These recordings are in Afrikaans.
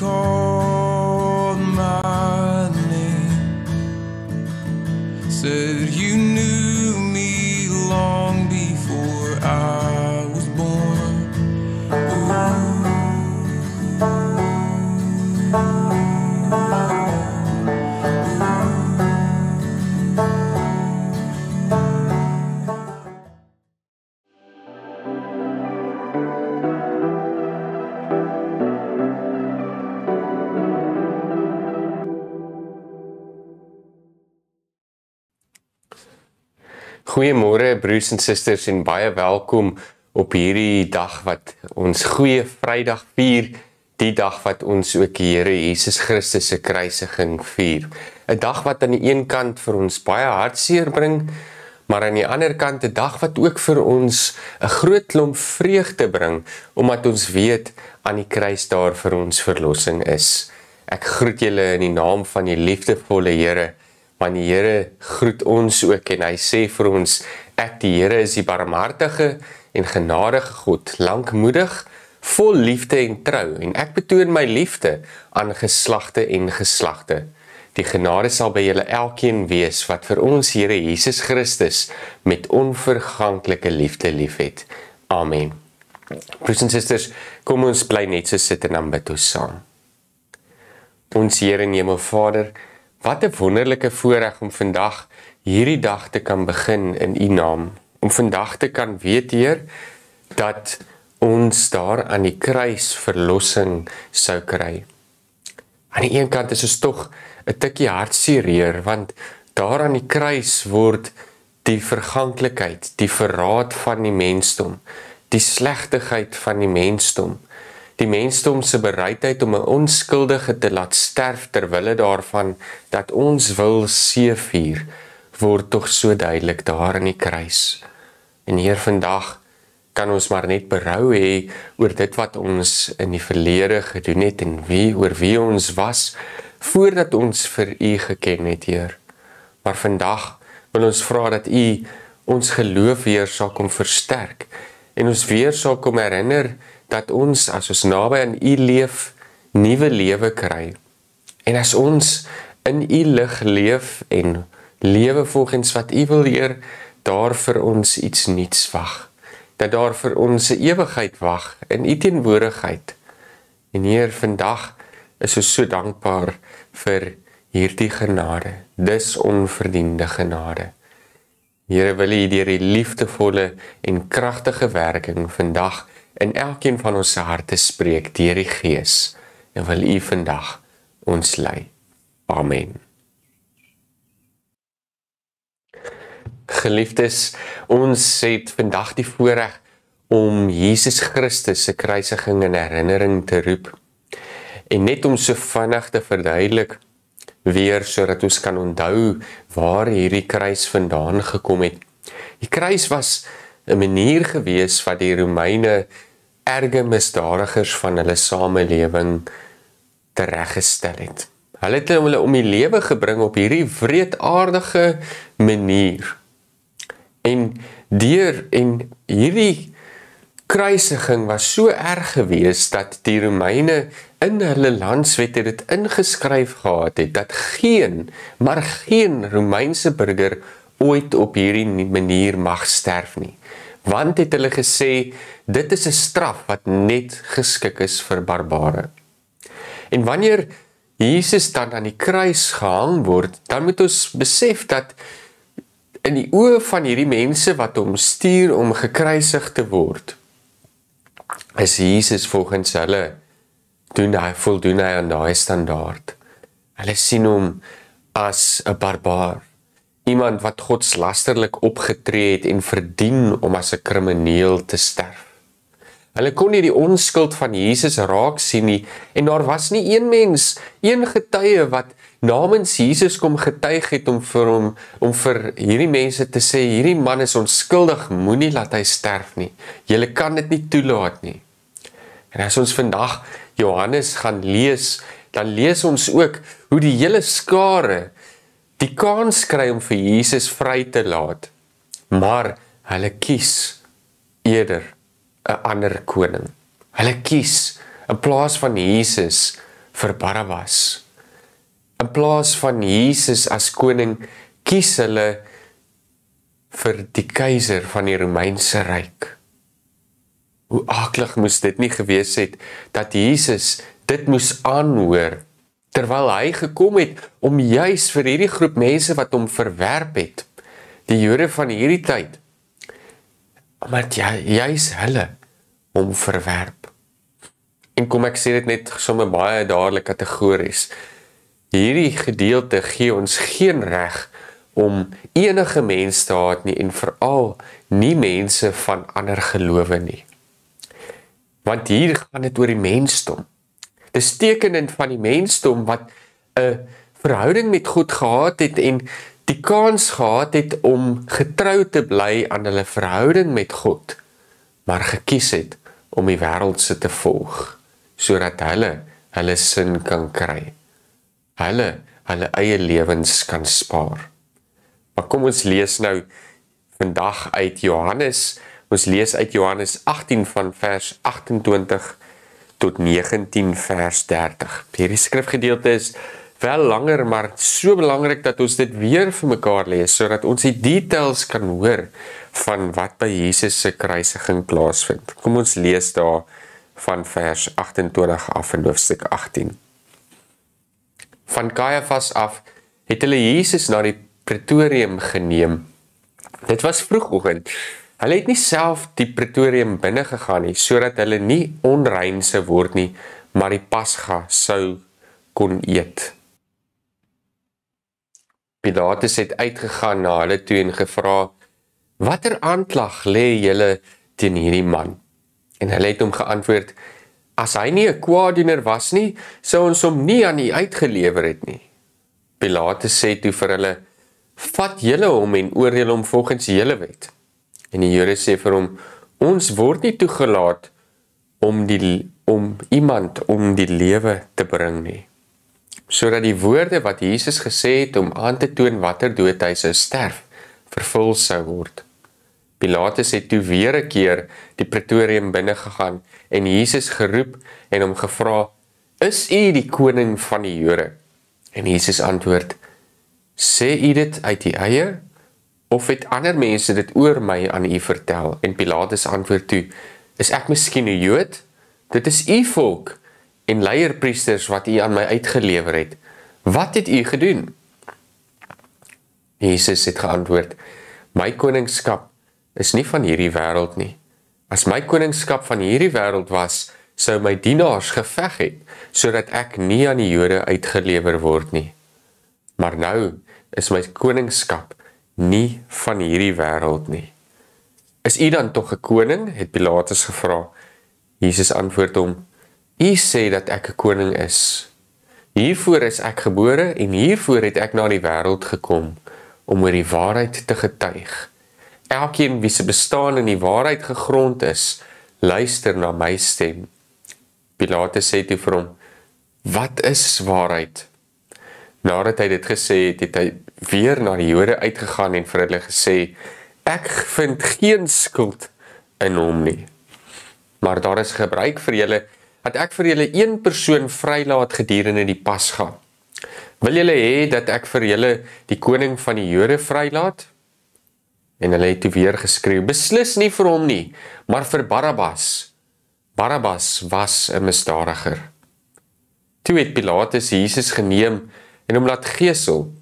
called my name, said you knew me long before I was born. Goeiemôre broers en susters en baie welkom op hierdie dag wat ons Goeie Vrydag vier, die dag wat ons ook die Here Jesus Christus se kruisiging vier. 'n Dag wat aan die een kant vir ons baie hartseer bring, maar aan die ander kant 'n dag wat ook vir ons 'n groot klomp vreugde bring, omdat ons weet aan die kruis daar vir ons verlossing is. Ek groet julle in die naam van die liefdevolle Here, want die Here groet ons ook en hy sê vir ons, ek die Here is die barmhartige en genadige God, lankmoedig, vol liefde en trou, en ek betoon my liefde aan geslagte en geslagte. Die genade sal by julle elkeen wees wat vir ons Here Jesus Christus met onverganklike liefde liefhet. Amen. Broers en susters, kom ons bly net so sit en dan bid ons saam. Ons Here en Hemelvader, wat 'n wonderlike voorreg om vandag hierdie dag te kan begin in U naam. Om vandag te kan weet, Heer, dat ons daar aan die kruis verlossing sou kry. Aan die een kant is ons tog 'n tikkie hartseer, want daar aan die kruis word die verganklikheid, die verraad van die mensdom, die slegtigheid van die mensdom, die mensdom se bereidheid om 'n onskuldige te laat sterf terwille daarvan dat ons wil seëvier, word tog so duidelik daar in die kruis. En Heer, vandag kan ons maar net berou hê oor dit wat ons in die verlede gedoen het en oor wie ons was voordat ons vir U geken het, Heer. Maar vandag wil ons vra dat U ons geloof weer sal kom versterk en ons weer sal kom herinner dat ons, as ons naby aan U leef, nuwe lewe kry. En as ons in U lig leef en lewe volgens wat U wil, Heer, daar vir ons iets nuuts wag. Dat daar vir ons 'n ewigheid wag in U teenwoordigheid. En Heer, vandag is ons so dankbaar vir hierdie genade, dis onverdiende genade. Here, wil U deur die liefdevolle en kragtige werking vandag in elkeen van ons harte spreek deur die Gees, en wil U vandag ons lei. Amen. Geliefdes, ons het vandag die voorreg om Jesus Christus se kruisiging in herinnering te roep. En net om so vinnig te verduidelik weer, sodat ons kan onthou waar hierdie kruis vandaan gekom het. Die kruis was 'n manier gewees wat die Romeine erge misdadigers van hulle samelewing tereggestel het. Hulle het hulle om die lewe gebring op hierdie wreedaardige manier. En hierdie kruisiging was so erg gewees dat die Romeine in hulle landswette dit ingeskryf gehad het dat geen Romeinse burger ooit op hierdie manier mag sterf nie. Want het hulle gesê, dit is 'n straf wat net geskik is vir barbare. En wanneer Jesus dan aan die kruis gehang word, dan moet ons besef dat in die oë van hierdie mense wat hom stuur om gekruisig te word, is Jesus volgens hulle, voldoen hy aan daai standaard. Hulle sien hom as 'n barbaar, iemand wat godslasterlik opgetree het en verdien om as 'n krimineel te sterf. Hulle kon nie die onskuld van Jesus raak sien nie, en daar was nie een mens, een getuie wat namens Jesus kom getuig het om vir hierdie mense te sê, hierdie man is onskuldig, moenie laat hy sterf nie. Julle kan dit nie toelaat nie. En as ons vandag Johannes gaan lees, dan lees ons ook hoe die hele skare die kans kry om vir Jesus vry te laat. Maar hulle kies eerder 'n ander koning. Hulle kies in plaas van Jesus vir Barabbas. In plaas van Jesus as koning, kies hulle vir die keiser van die Romeinse ryk. Hoe aklig moes dit nie gewees het, dat Jesus dit moes aanhoor, terwyl hy gekom het, om juis vir hierdie groep mense wat hom verwerp het, die Jode van hierdie tyd, omdat juis hulle hom verwerp. En kom ek sê dit net sommer baie dadelik kategories, hierdie gedeelte gee ons geen reg om enige mens te haat nie, en veral nie mense van ander gelowe nie. Want hier gaan dit oor die mensdom. Dis tekenend van die mensdom wat 'n verhouding met God gehad het en die kans gehad het om getrou te bly aan hulle verhouding met God, maar gekies het om die wêreldse te volg, sodat hulle sin kan kry. Hulle eie lewens kan spaar. Maar kom ons lees nou vandag uit Johannes. Ons lees uit Johannes 18 van vers 28 tot 19 vers 30. Hierdie skrifgedeelte is wel langer, maar so belangrik dat ons dit weer vir mekaar lees, sodat ons die details kan hoor van wat by Jesus se kruisiging plaasvind. Kom ons lees daar van vers 28 af in hoofstuk 18. Van Kajafas af het hulle Jesus na die Pretorium geneem. Dit was vroegoggend. Hulle het nie self die Pretorium binne gegaan nie, sodat hulle nie onrein sou word nie, maar die Pasga sou kon eet. Pilatus het uitgegaan na hulle toe en gevra, watter aanklag lê julle teen hierdie man? En hulle het hom geantwoord, as hy nie 'n kwaadoener was nie, sou ons hom nie aan u uitgelewer het nie. Pilatus sê toe vir hulle, vat julle hom en oordeel hom volgens julle wet. En die Jode sê vir hom, ons word nie toegelaat om iemand om die lewe te bring nie. Sodat die woorde wat Jesus gesê het om aan te toon watter dood hy sou sterf, vervul sou word. Pilatus het toe weer 'n keer die Pretorium binne gegaan en Jesus geroep en hom gevra, is u die koning van die Jode? En Jesus antwoord, sê u dit uit die eie, of het ander mense dit oor my aan u vertel? En Pilatus antwoord toe, is ek miskien 'n Jood? Dit is u volk en leierpriesters wat u aan my uitgelewer het. Wat het u gedoen? Jesus het geantwoord, my koningskap is nie van hierdie wêreld nie. As my koningskap van hierdie wêreld was, sou my dienaars geveg het, sodat ek nie aan die Jode uitgelewer word nie. Maar nou is my koningskap nie van hierdie wêreld nie. Is u dan tog 'n koning? Het Pilatus gevra. Jesus antwoord hom, u sê dat ek 'n koning is. Hiervoor is ek gebore en hiervoor het ek na die wêreld gekom, om oor die waarheid te getuig. Elkeen wie se bestaan in die waarheid gegrond is, luister na my stem. Pilatus sê toe vir hom, wat is waarheid? Nadat hy dit gesê het, het hy weer na die Jode uitgegaan en vir hulle gesê, ek vind geen skuld in hom nie. Maar daar is gebruik vir julle, dat ek vir julle een persoon vrylaat gedurende die Pasga. Wil julle hê dat ek vir julle die koning van die Jode vrylaat? En hulle het toe weer geskreeu, beslis nie vir hom nie, maar vir Barabbas. Barabbas was 'n misdadiger. Toe het Pilatus Jesus geneem en hom laat gesel.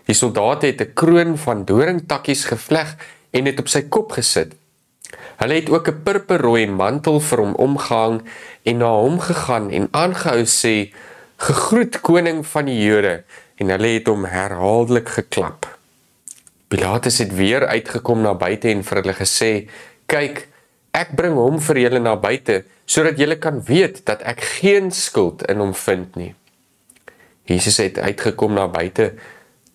Die soldate het 'n kroon van doringtakkies gevleg en dit op sy kop gesit. Hulle het ook 'n purperrooi mantel vir hom omgehang en na hom gegaan en aangehou sê, gegroet koning van die Jode, en hulle het hom herhaaldelik geklap. Pilatus het weer uitgekom na buite en vir hulle gesê, kyk, ek bring hom vir julle na buite, sodat julle kan weet dat ek geen skuld in hom vind nie. Jesus het uitgekom na buite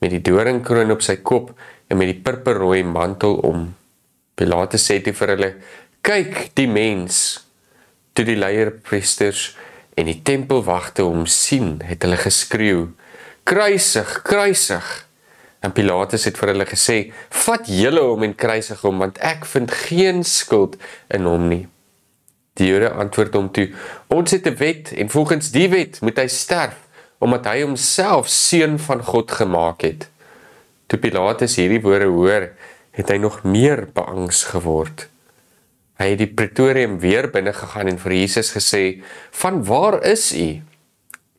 met die doringkroon op sy kop en met die purperrooi mantel om. Pilatus sê toe vir hulle, kyk die mens. Toe die leierpriesters en die tempelwagte hom sien, het hulle geskreeu, kruisig, kruisig. En Pilatus het vir hulle gesê, vat julle hom en kruisig hom, want ek vind geen skuld in hom nie. Die Jode antwoord hom toe: ons het 'n wet en volgens die wet moet hy sterf, omdat hy homself seun van God gemaak het. Toe Pilatus hierdie woorde hoor, het hy nog meer beangs geword. Hy het die pretorium weer binne gegaan en vir Jesus gesê: van waar is u?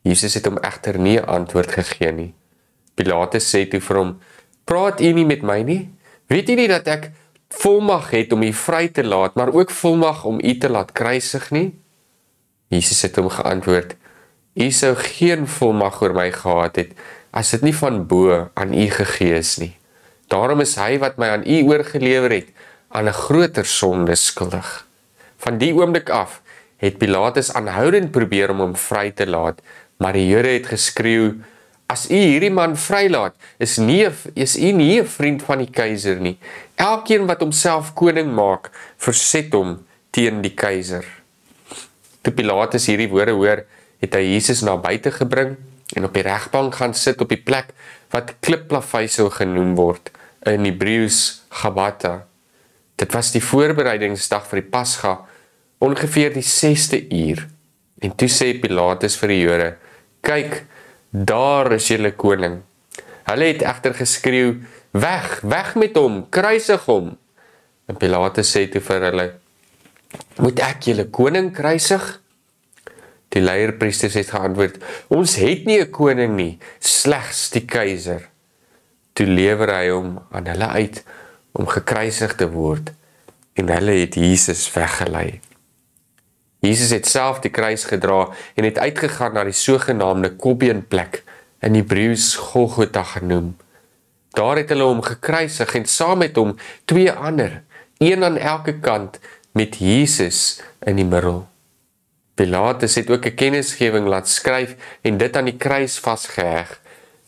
Jesus het hom egter nie 'n antwoord gegee nie. Pilatus sê toe vir hom: praat u nie met my nie? Weet u nie dat ek volmag het om u vry te laat, maar ook volmag om u te laat kruisig nie? Jesus het hom geantwoord: u sou geen volmag oor my gehad het, as dit nie van bo aan u gegee is nie. Daarom is hy wat my aan u oorgelewer het, aan 'n groter sonde skuldig. Van die oomblik af het Pilatus aanhoudend probeer om hom vry te laat, maar die Jode het geskreeu: as u hierdie man vrylaat, is u nie 'n vriend van die keiser nie. Elkeen wat homself koning maak, verset hom teen die keiser. Toe Pilatus hierdie woorde hoor, het hy Jesus na buite gebring en op die regbank gaan sit op die plek wat klipplaveisel genoem word, in Hebreëus Gabata. Dit was die voorbereidingsdag vir die Pasga, ongeveer die 6de uur. En toe sê Pilatus vir die Jode: kyk, daar is julle koning. Hulle het egter geskreeu: weg met hom, kruisig hom. En Pilatus sê toe vir hulle: moet ek julle koning kruisig? Die leierpriesters het geantwoord: ons het nie 'n koning nie, slegs die keiser. Toe lewer hy hom aan hulle uit om gekruisig te word, en hulle het Jesus weggelei. Jesus het self die kruis gedra en het uitgegaan na die sogenaamde Kobbeenplek, in Hebreëus Golgotha genoem. Daar het hulle hom gekruisig en saam met hom 2 ander, een aan elke kant, met Jesus in die middel. Pilatus het ook 'n kennisgewing laat skryf en dit aan die kruis vasgeheg.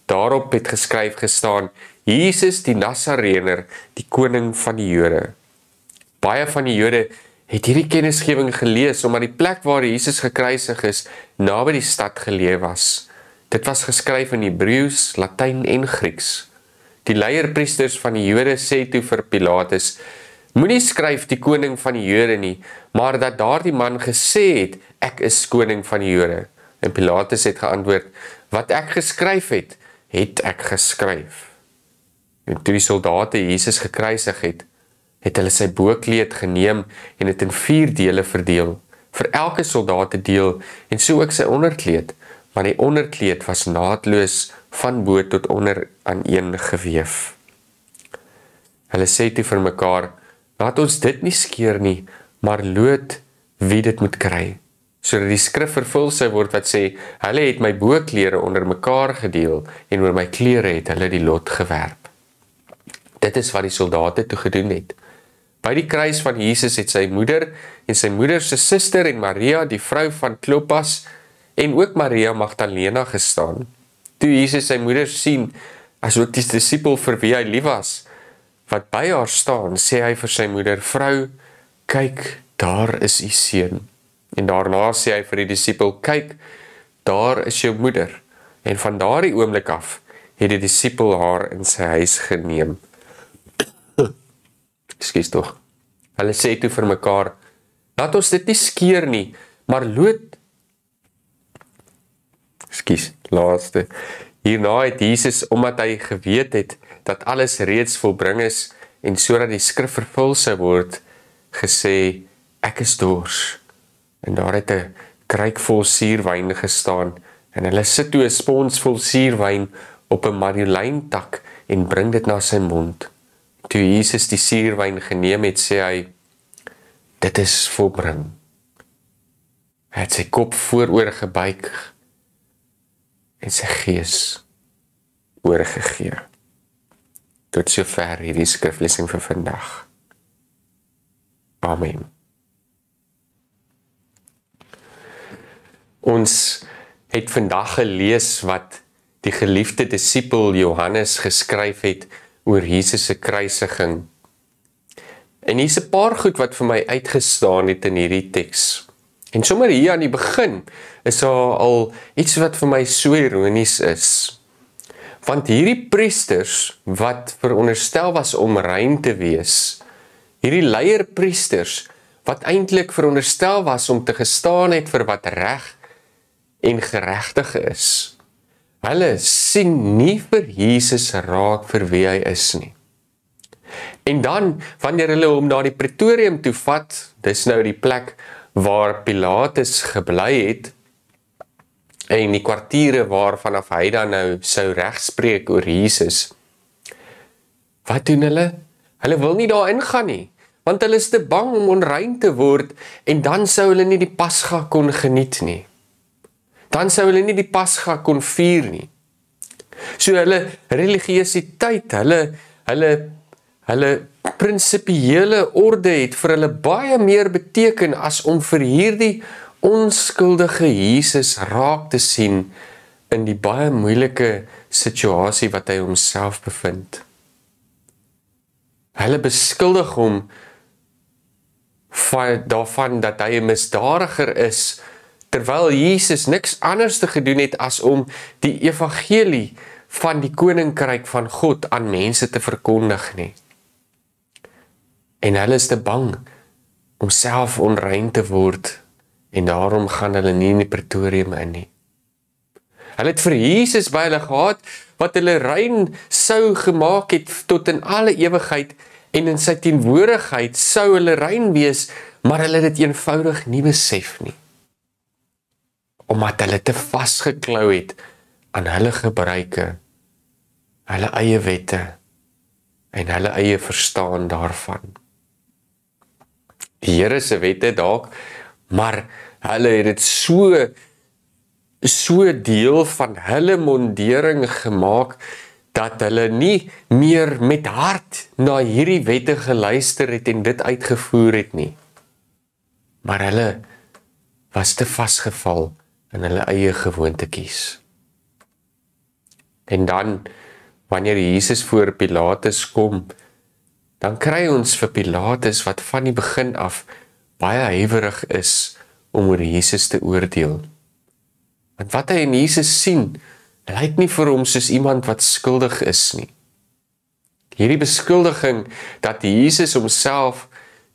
Daarop het geskryf gestaan: Jesus die Nasarener, die koning van die Jode. Baie van die Jode het hierdie kennisgewing gelees, omdat die plek waar Jesus gekruisig is, naby die stad geleë was. Dit was geskryf in Hebreëus, Latyn en Grieks. Die leierpriesters van die Jode sê toe vir Pilatus: moenie skryf die koning van die Jode nie, maar dat daardie man gesê het: ek is koning van die Jode. En Pilatus het geantwoord: wat ek geskryf het, het ek geskryf. En toe die soldate Jesus gekruisig het, het hulle sy boekleed geneem en dit in 4 dele verdeel, vir elke soldaat 'n deel, en so ook sy onderkleed, maar die onderkleed was naadloos van bo tot onder aaneen geweef. Hulle sê toe vir mekaar: laat ons dit nie skeur nie, maar loot wie dit moet kry, sodat die skrif vervul sou word wat sê: hulle het my boklere onder mekaar gedeel, en oor my klere het hulle die lot gewerp. Dit is wat die soldate toe gedoen het. By die kruis van Jesus het sy moeder en sy moeder se suster en Maria, die vrou van Klopas, en ook Maria Magdalena gestaan. Toe Jesus sy moeder sien, asook die disipel vir wie hy lief was, wat by haar staan, sê hy vir sy moeder: vrou, kyk, daar is u seun. En daarna sê hy vir die disipel: kyk, daar is jou moeder. En van daardie oomblik af het die disipel haar in sy huis geneem. Ekskuus tog. Hulle sê toe vir mekaar: laat ons dit nie skeur nie, maar loot. Laaste. Hierna het Jesus, omdat hy geweet het dat alles reeds volbring is en sodat die skrif vervul sou word, gesê: ek is dors. En daar het 'n kruik vol suurwyn gestaan, en hulle sit toe 'n spons vol suurwyn op 'n marjolyntak en bring dit na sy mond. Toe Jesus die suurwyn geneem het, sê hy: dit is volbring. Hy het sy kop vooroor gebuig en sy gees oorgegee. Tot sover hierdie skriflesing vir vandag. Amen. Ons het vandag gelees wat die geliefde disipel Johannes geskryf het oor Jesus se kruisiging. En hier's 'n paar goed wat vir my uitgestaan het in hierdie teks. En sommer hier aan die begin is daar al iets wat vir my so ironies is. Want hierdie priesters wat veronderstel was om rein te wees, hierdie leierpriesters wat eintlik veronderstel was om te gestaan het vir wat reg en geregtig is. Hulle sien nie vir Jesus raak vir wie hy is nie. En dan, wanneer hulle hom na die Pretorium toe vat, dis nou die plek waar Pilatus gebly het, en die kwartiere waarvanaf hy dan nou sou regspreek oor Jesus. Wat doen hulle? Hulle wil nie daar ingaan nie, want hulle is te bang om onrein te word, en dan sou hulle nie die Pasga kon geniet nie. Dan sou hulle nie die Pasga kon vier nie. So hulle religiositeit, hulle prinsipiële orde het vir hulle baie meer beteken as om vir hierdie onskuldige Jesus raak te sien in die baie moeilike situasie wat hy homself bevind. Hulle beskuldig hom daarvan dat hy 'n misdadiger is, terwyl Jesus niks anders te gedoen het as om die evangelie van die koninkryk van God aan mense te verkondig nie. En hulle is te bang om self onrein te word, en daarom gaan hulle nie in die Pretorium in nie. Hulle het vir Jesus by hulle gehad, wat hulle rein sou gemaak het tot in alle ewigheid, en in sy teenwoordigheid sou hulle rein wees, maar hulle het dit eenvoudig nie besef nie. Omdat hulle te vasgeklou het aan hulle gebruike, hulle eie wette, en hulle eie verstaan daarvan. Die Here se wette dalk, maar hulle het dit so deel van hulle mondering gemaak, dat hulle nie meer met hart na hierdie wette geluister het en dit uitgevoer het nie. Maar hulle was te vasgeval in hulle eie gewoontetjies. En dan, wanneer Jesus voor Pilatus kom, dan kry ons vir Pilatus wat van die begin af baie huiwerig is om oor Jesus te oordeel. Want wat hy in Jesus sien, lyk nie vir hom soos iemand wat skuldig is nie. Hierdie beskuldiging dat Jesus homself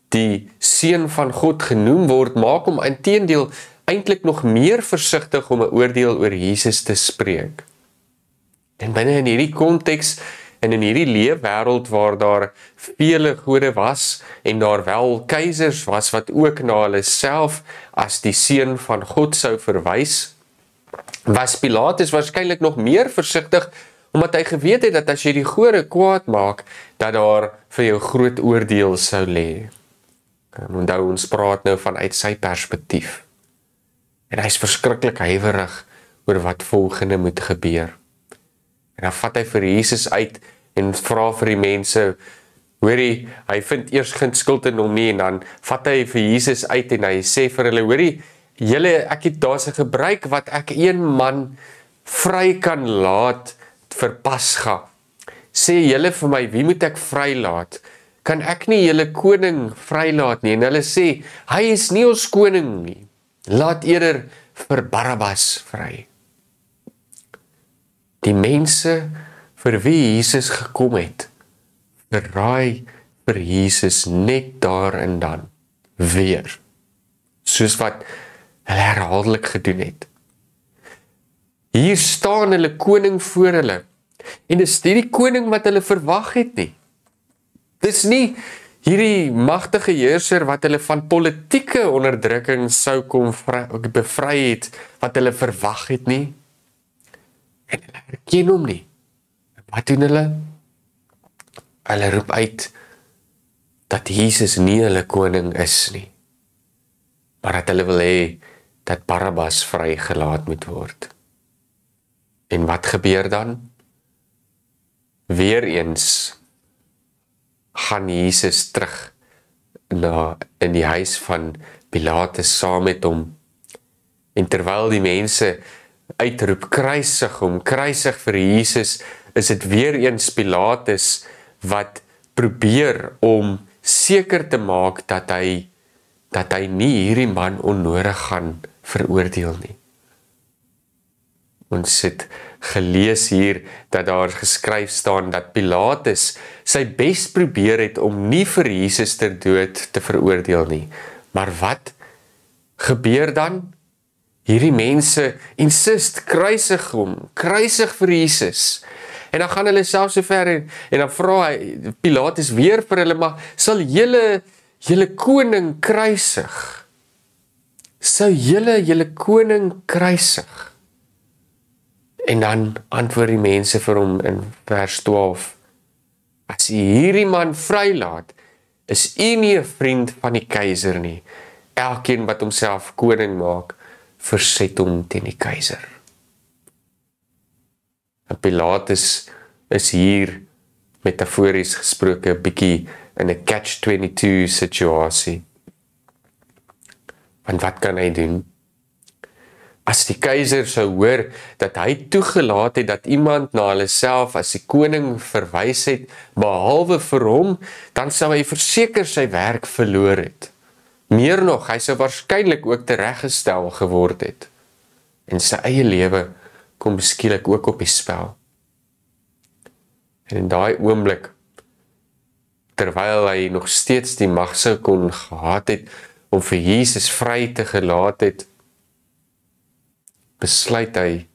die Seun van God genoem word, maak hom inteendeel eintlik nog meer versigtig om 'n oordeel oor Jesus te spreek. En binne in hierdie konteks en in hierdie leefwêreld waar daar vele gode was en daar wel keisers was wat ook na hulle self as die Seun van God sou verwys, was Pilatus waarskynlik nog meer versigtig, omdat hy geweet het dat as jy die gode kwaad maak, dat daar vir jou groot oordeel sou lê. Onthou, ons praat nou vanuit sy perspektief. En hy is verskriklik huiwerig oor wat volgende moet gebeur. En dan vat hy vir Jesus uit en vra vir die mense, hoorie, hy vind eers geen skuld in hom nie, en dan vat hy vir Jesus uit en hy sê vir hulle, hoorie, ek het daar's 'n gebruik wat ek een man vry kan laat vir Pasga. Sê julle vir my, wie moet ek vrylaat? Kan ek nie julle koning vrylaat nie? En hulle sê, hy is nie ons koning nie. Laat eerder vir Barabbas vry. Die mense vir wie Jesus gekom het, verraai vir Jesus net daar en dan weer. Soos wat hulle herhaaldelik gedoen het. Hier staan hulle koning voor hulle, en dis nie die koning wat hulle verwag het nie. Dis nie hierdie magtige heerser wat hulle van politieke onderdrukking sou kom bevry het, wat hulle verwag het nie. En hulle herken hom nie. Wat doen hulle? Hulle roep uit dat Jesus nie hulle koning is nie, maar dat hulle wil hê dat Barabbas vrygelaat moet word. En wat gebeur dan? Weereens gaan Jesus terug in die huis van Pilatus saam met hom. En terwyl die mense uitroep, kruisig hom, kruisig vir Jesus, is dit weereens Pilatus wat probeer om seker te maak dat hy nie hierdie man onnodig gaan veroordeel nie. Ons het gelees hier dat daar geskryf staan dat Pilatus sy bes probeer het om nie vir Jesus ter dood te veroordeel nie, Maar wat gebeur dan? Hierdie mense insist, kruisig hom, kruisig vir Jesus. En dan gaan hulle self so ver en dan vra hy, Pilatus weer vir hulle, maar sal julle koning kruisig? Sou julle koning kruisig? En dan antwoord die mense vir hom in vers 12, as u hierdie man vrylaat, is u nie 'n vriend van die keiser nie. Elkeen wat homself koning maak, verset hom teen die keiser. En Pilatus is hier metafories gesproke 'n bietjie in 'n catch-22 situasie. Want wat kan hy doen? As die keiser sou hoor dat hy toegelaat het dat iemand na hulle self as die koning verwys het, behalwe vir hom, dan sou hy verseker sy werk verloor het. Meer nog, hy sou waarskynlik ook tereggestel geword het. En sy eie lewe kom skielik ook op die spel. En in daai oomblik, terwyl hy nog steeds die mag sou kon gehad het om vir Jesus vry te gelaat het, besluit hy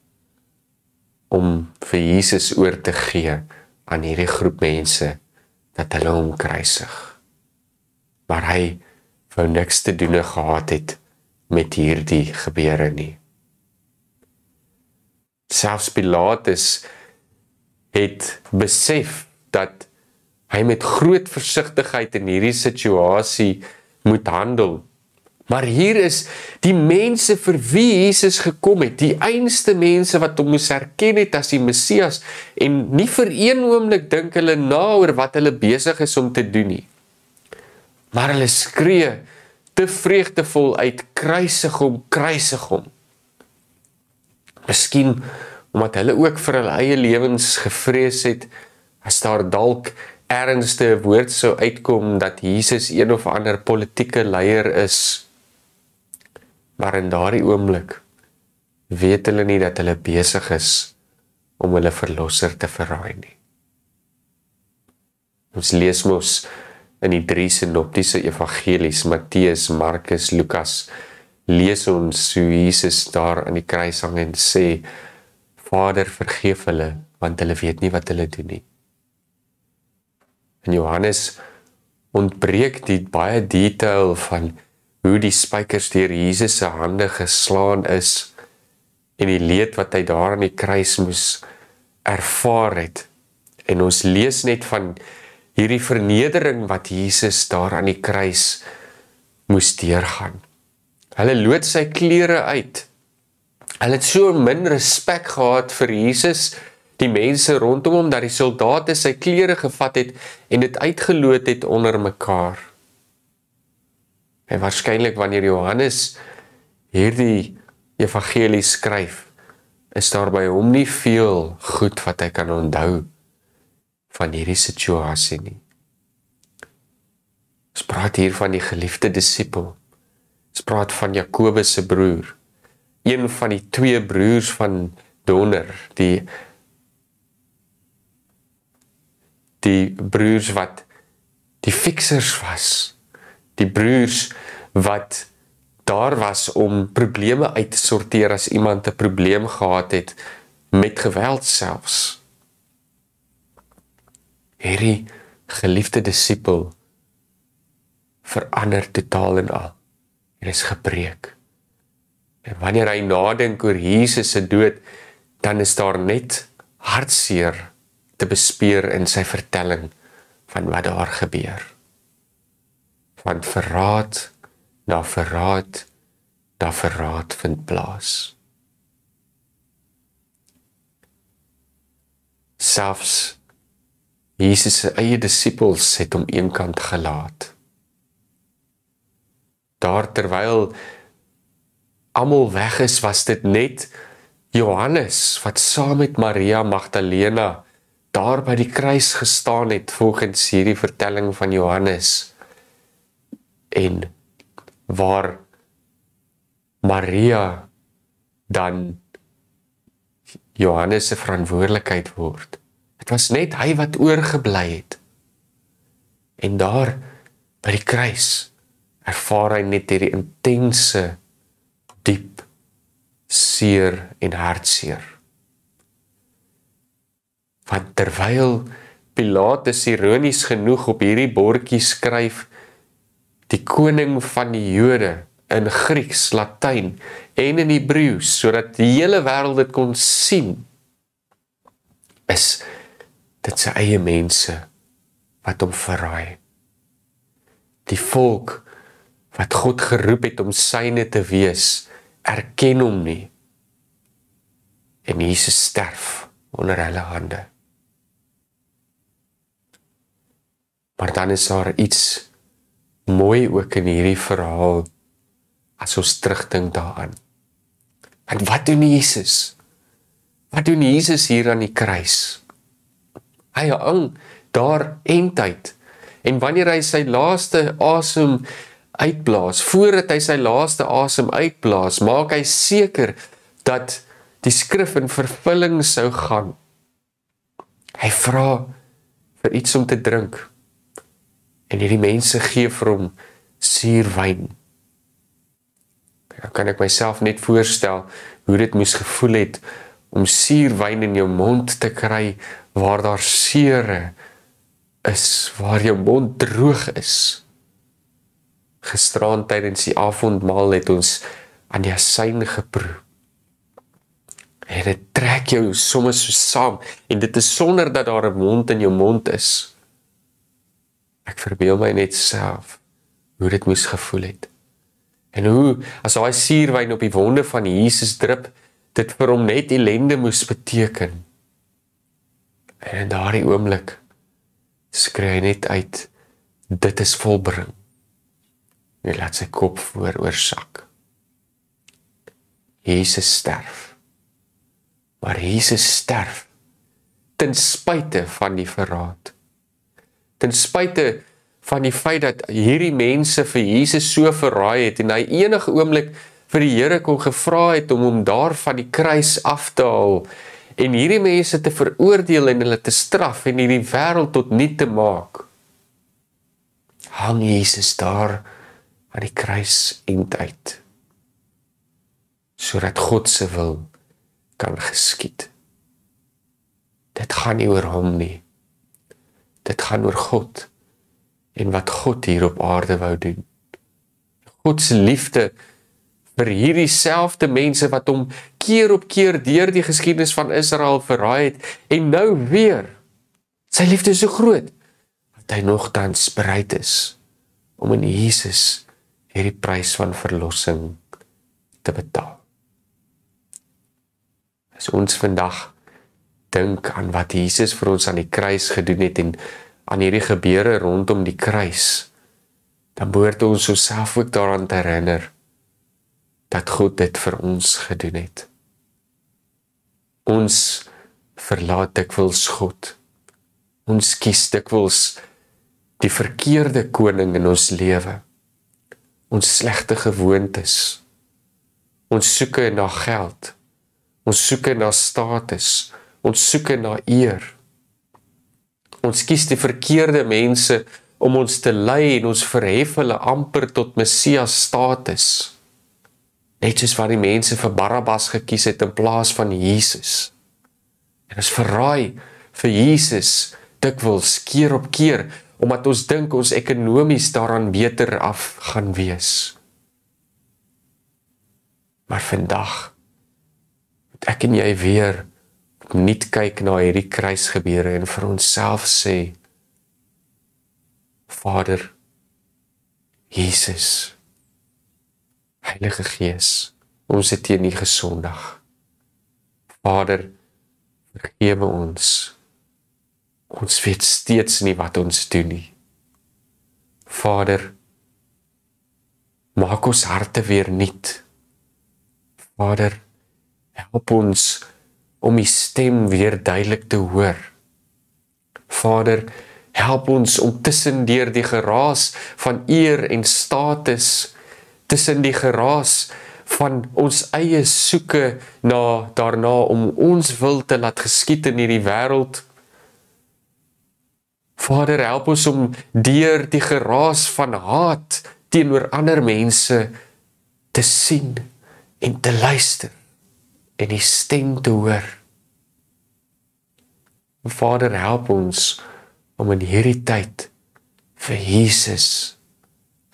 om vir Jesus oor te gee aan hierdie groep mense, dat hulle hom kruisig. Maar hy wou niks te doen gehad het met hierdie gebeure nie. Selfs Pilatus het besef dat hy met groot versigtigheid in hierdie situasie moet handel. Maar hier is die mense vir wie Jesus gekom het, die einste mense wat hom moes herken het as die Messias, en nie vir een oomblik dink hulle na oor wat hulle besig is om te doen nie. Maar hulle skree te vreugdevol uit, kruisig hom, kruisig hom. Miskien omdat hulle ook vir hulle eie lewens gevrees het, as daar dalk ergens 'n woord sou uitkom dat Jesus een of ander politieke leier is. Maar in daardie oomblik weet hulle nie dat hulle besig is om hulle verlosser te verraai nie. Ons lees mos in die 3 sinoptiese evangelies, Matteus, Markus, Lukas, lees ons hoe Jesus daar aan die kruis hang en sê, Vader, vergeef hulle, want hulle weet nie wat hulle doen nie. En Johannes ontbreek die baie detail van hoe die spykers deur Jesus se hande geslaan is en die leed wat hy daar aan die kruis moes ervaar het. En ons lees net van hierdie vernedering wat Jesus daar aan die kruis moes deurgaan. Hulle loot sy klere uit. Hulle het so min respek gehad vir Jesus, die mense rondom hom, dat die soldate sy klere gevat het en dit uitgeloot het onder mekaar. En waarskynlik wanneer Johannes hierdie evangelie skryf, is daar by hom nie veel goed wat hy kan onthou van hierdie situasie nie. Ons praat hier van die geliefde disipel. Ons praat van Jakobus se broer. Een van die 2 broers van Donner, die broers wat die fiksers was, die broers wat daar was om probleme uit te sorteer as iemand 'n probleem gehad het, met geweld selfs. Hierdie geliefde disipel verander totaal en al. Hy is gebreek. En wanneer hy nadink oor Jesus se dood, dan is daar net hartseer te bespeur in sy vertelling van wat daar gebeur. Van verraad na verraad na verraad vind plaas. Selfs Jesus se eie disippels het hom eenkant gelaat. Daar terwyl almal weg is, was dit net Johannes wat saam met Maria Magdalena daar by die kruis gestaan het, volgens hierdie vertelling van Johannes, en waar Maria dan Johannes se verantwoordelikheid word. Dit was net hy wat oorgebly het. En daar by die kruis ervaar hy net hierdie intense, diep seer en hartseer. Want terwyl Pilatus ironies genoeg op hierdie bordjie skryf, die koning van die Jode, in Grieks, Latyn en in Hebreeus, sodat die hele wêreld dit kon sien, is dit sy eie mense wat hom verraai. Die volk wat God geroep het om syne te wees, erken hom nie. En Jesus sterf onder hulle hande. Maar dan is daar iets mooi ook in hierdie verhaal, as ons terugdink daaraan. En wat doen Jesus? Wat doen Jesus hier aan die kruis? Hy hang daar eindtyd. En wanneer hy sy laaste asem uitblaas, voordat hy sy laaste asem uitblaas, maak hy seker dat die skrif in vervulling sou gaan. Hy vra vir iets om te drink. En hierdie mense gee vir hom suurwyn. Dan kan ek myself net voorstel hoe dit moes gevoel het om suurwyn in jou mond te kry waar daar seere is, waar jou mond droog is. Gisteraan tydens die avondmaal het ons aan die asyn geproe. En dit trek jou soms so saam, en dit is sonder dat daar 'n mond in jou mond is. Ek verbeel my net self hoe dit moes gevoel het. En hoe, as daai suurwyn op die wonde van Jesus drup, dit vir hom net ellende moes beteken. En in daardie oomblik skree hy net uit, dit is volbring. En hy laat sy kop vooroor sak. Jesus sterf. Maar Jesus sterf ten spyte van die verraad. Ten spyte van die feit dat hierdie mense vir Jesus so verraai het en hy enige oomblik vir die Here kon gevra het om hom daar van die kruis af te haal en hierdie mense te veroordeel en hulle te straf en hierdie wêreld tot niet te maak. Hang Jesus daar aan die kruis einduit, sodat God se wil kan geskied. Dit gaan nie oor hom nie. Dit gaan oor God en wat God hier op aarde wou doen. God se liefde vir hierdie selfde mense wat hom keer op keer deur die geskiedenis van Israel verraai het en nou weer. Sy liefde is so groot dat hy nogtans bereid is om in Jesus hierdie prys van verlossing te betaal. As ons vandag dink aan wat Jesus vir ons aan die kruis gedoen het en aan hierdie gebeure rondom die kruis, dan behoort ons onsself ook daaraan te herinner dat God dit vir ons gedoen het. Ons verlaat dikwels God. Ons kies dikwels die verkeerde koning in ons lewe. Ons slegte gewoontes. Ons soeke na geld. Ons soeke na status. Ons soeke na eer. Ons kies die verkeerde mense om ons te lei en ons verhef hulle amper tot Messias status. Net soos wat die mense vir Barabbas gekies het in plaas van Jesus. En ons verraai vir Jesus dikwels keer op keer, omdat ons dink ons ekonomies daaraan beter af gaan wees. Maar vandag moet ek en jy weer nie kyk na hierdie kruisgebeure en vir onsself sê, Vader, Jesus, Heilige Gees, ons het teen U gesondig. Vader, vergewe ons. Ons weet steeds nie wat ons doen nie. Vader, maak ons harte weer nuut. Vader, help ons om U stem weer duidelik te hoor. Vader, help ons om tussendeur die geraas van eer en status, tussen die geraas van ons eie soeke daarna om ons wil te laat geskied in hierdie wêreld. Vader, help ons om deur die geraas van haat teenoor ander mense te sien en te luister en die stem te hoor. Vader, help ons om in hierdie tyd vir Jesus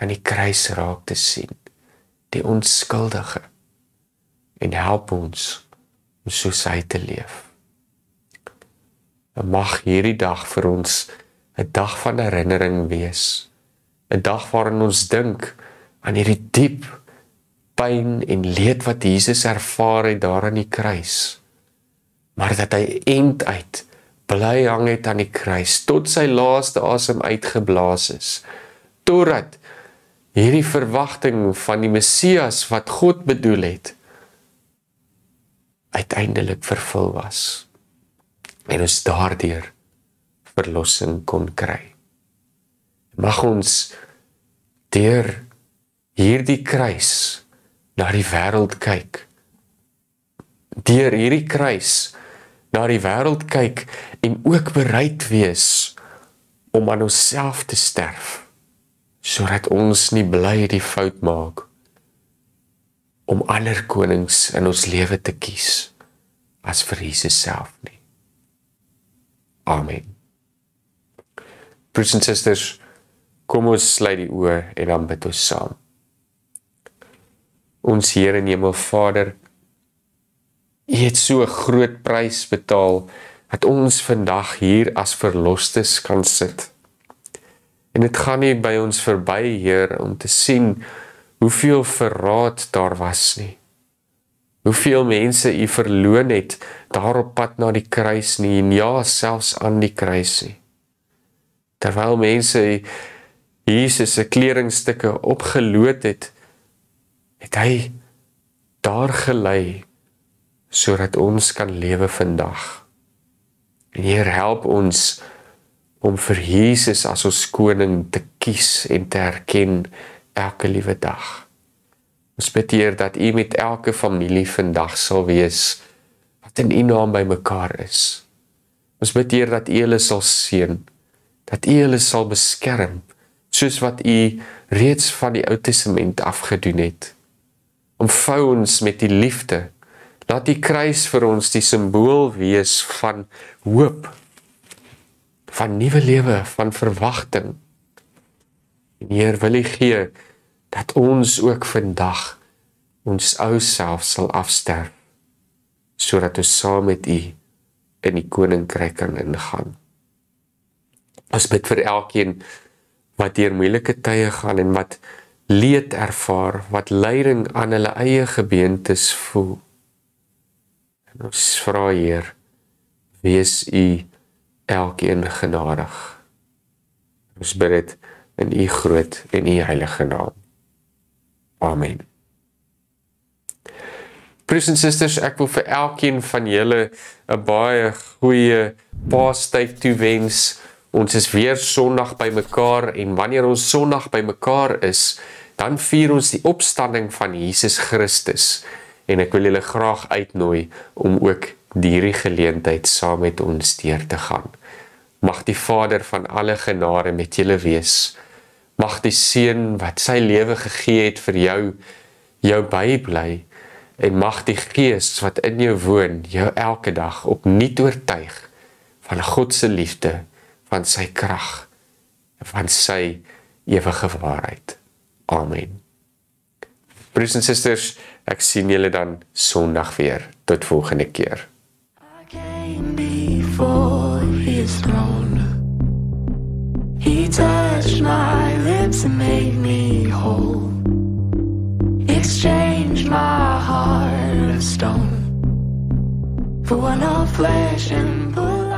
aan die kruis raak te sien, die onskuldige, en help ons om soos hy te leef. En mag hierdie dag vir ons 'n dag van herinnering wees, 'n dag waarin ons dink aan hierdie diep pyn en leed wat Jesus ervaar het daar aan die kruis, maar dat hy eind uit bly hang het aan die kruis, tot sy laaste asem uitgeblaas is, totdat hierdie verwagting van die Messias wat God bedoel het, uiteindelik vervul was, en ons daardeur verlossing kon kry. Mag ons deur hierdie kruis na die wêreld kyk, deur hierdie kruis na die wêreld kyk en ook bereid wees om aan onsself te sterf, sodat ons nie bly die fout maak om ander konings in ons lewe te kies as vir Jesus self nie. Amen. Broers en susters, kom ons sluit die oë en dan bid ons saam. Ons Here en Hemelvader, U het so 'n groot prys betaal dat ons vandag hier as verlostes kan sit. En dit gaan nie by ons verby, Heer, om te sien hoeveel verraad daar was nie. Hoeveel mense U verloon het daar op pad na die kruis nie, en ja, selfs aan die kruis nie. Terwyl mense Jesus se kledingstukke opgeloot het, het hy daar gelei, sodat ons kan lewe vandag. En Heer, help ons om vir Jesus as ons koning te kies en te erken elke liewe dag. Ons bid, Heer, dat U met elke familie vandag sal wees wat in U naam by mekaar is. Ons bid, Heer, dat U hulle sal seën, dat U hulle sal beskerm, soos wat U reeds van die Ou Testament afgedoen het. Omvou ons met die liefde. Laat die kruis vir ons die simbool wees van hoop, van nuwe lewe, van verwagting. En Heer, wil U gee dat ons ook vandag ons ou self sal afsterf, sodat ons saam met U in die koninkryk kan ingaan. Ons bid vir elkeen wat deur moeilike tye gaan en wat leed ervaar, wat lyding aan hulle eie gebeentes voel. En ons vra, Heer, wees U elkeen genadig. Ons bid dit in U groot en U heilige naam. Amen. Broers en susters, ek wil vir elkeen van julle 'n baie goeie Paastyd toewens. Ons is weer Sondag by mekaar, en wanneer ons Sondag by mekaar is, dan vier ons die opstanding van Jesus Christus. En ek wil julle graag uitnooi om ook hierdie geleentheid saam met ons deur te gaan. Mag die Vader van alle genade met julle wees. Mag die Seun wat sy lewe gegee het vir jou bybly, en mag die Gees wat in jou woon, jou elke dag opnuut oortuig van God se liefde, van sy krag, van sy ewige waarheid. Amen. Broers en susters, ek sien julle dan Sondag weer. Tot volgende keer. I came before His throne. He touched my lips and made me whole. Exchanged my heart of stone for one of flesh and blood.